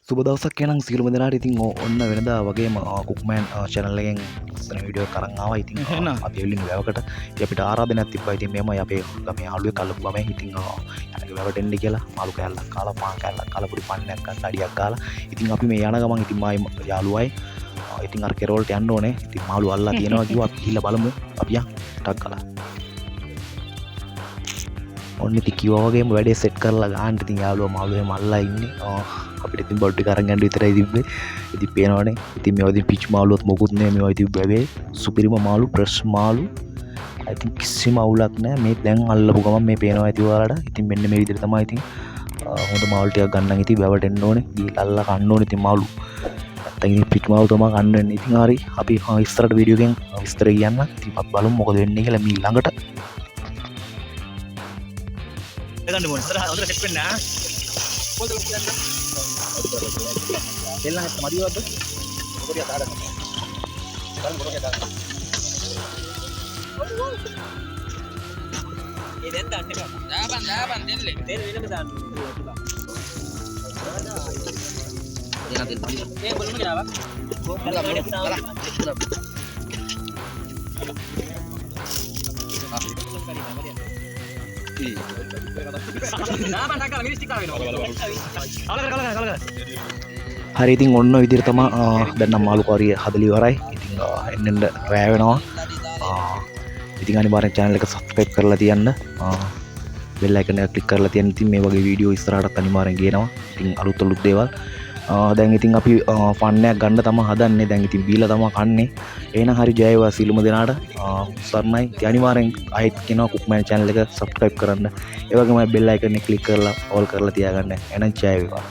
සුබ දවසක් එනම් සියලුම දෙනාට. ඉතින් ඔන්න වෙනදා වගේම කුක්මෑන් channel එකෙන් ලස්සන වීඩියෝ එකක් අරන් ආවා. ඉතින් අපි එල්ලින් වැවකට අපිට ආරාධනයක් තිබ්බා. ඉතින් මෙහෙමයි අපේ ගමේ යාළුවෙක් අල්ලපු ගමේ ඉතින් යන්නේ වැවට එන්න කියලා මාළු කෑල්ලක් කාලා මාං කෑල්ලක් කාලා පොඩි පන්නයක් ගන්න අඩියක් ගාලා. ඉතින් අපි මේ යන ගමන් ඉතින් මායි යාළුවයි ඉතින් අර කෙරෝල්ට යන්න ඕනේ. ඉතින් මාළු අල්ලලා තියෙනවා කිව්වා. අපි ගිහිල්ලා බලමු. අපි ටක් ගාලා ඔන්න ඉතින් කිව්වා වගේම වැඩේ සෙට් කරලා ගන්න. ඉතින් යාළුවා මාළුවේ මල්ලා ඉන්නේ. අපිට ඉතින් බොඩ් ටික අරන් යන්න විතරයි තිබ්බේ. ඉතින් පේනවනේ. ඉතින් මේවා ඉතින් පිච් මාළුවත් මොකුත් නෑ. මේවා ඉතින් බැවේ සුපිරිම මාළු ප්‍රෙස් මාළු. ඉතින් කිසිම අවුලක් නෑ. මේ දැන් අල්ලපු ගමන් මේ පේනවා ඇති ඔයාලට. ඉතින් මෙන්න මේ විදිහට තමයි ඉතින් හොඳ මාළු ටිකක් ගන්න ඉතින් වැවට එන්න ඕනේ. ගිහලා අල්ලලා කන්න ඕනේ ඉතින් මාළු. නැත්තම් ඉතින් පිච් මාළු තමයි කන්න වෙන්නේ. ඉතින් හරි අපි ඉස්සරහට වීඩියෝ එකෙන් විස්තර කියන්න. ඉතින් අපි බලමු මොකද වෙන්නේ කියලා මේ ළඟට. එතන මොන ඉස්සරහ හොඳට සෙට් වෙන්න ආ. එල්ලන් එක මදිවද? පොඩි අතහරන්න. බලන්න පොඩි අතහරන්න. ඒ දැන් දාන්න එක. දාපන් දෙල්ලේ. දෙල් වෙනම දාන්න. එයා දෙල් පොඩි. ඒ බලමු ගියාවා. හරි ඉතින් ඔන්න විදිහට තමයි දැන් නම් මාළු කාරිය හදලි ඉවරයි. ඉතින් එන්න රෑ වෙනවා. ඉතින් අනිවාර්යෙන් channel එක subscribe කරලා තියන්න. bell icon එක click කරලා තියන්න. ඉතින් මේ වගේ වීඩියෝ ඉස්සරහටත් අනිවාර්යෙන් ගේනවා. ඉතින් අලුත් දේවල්. දැන් ඉතින් අපි ෆන් එකක් ගන්න තමයි හදන්නේ. දැන් ඉතින් බීලා තමයි කන්නේ. එහෙනම් හරි ජය වේවා සියලුම දෙනාට. සර්ණයි. ඉතින් අනිවාර්යෙන් ආයෙත් කියනවා කුක්මෑන් channel එක subscribe කරන්න. ඒ වගේම bell icon එක click කරලා all කරලා තියාගන්න. එහෙනම් ජය වේවා.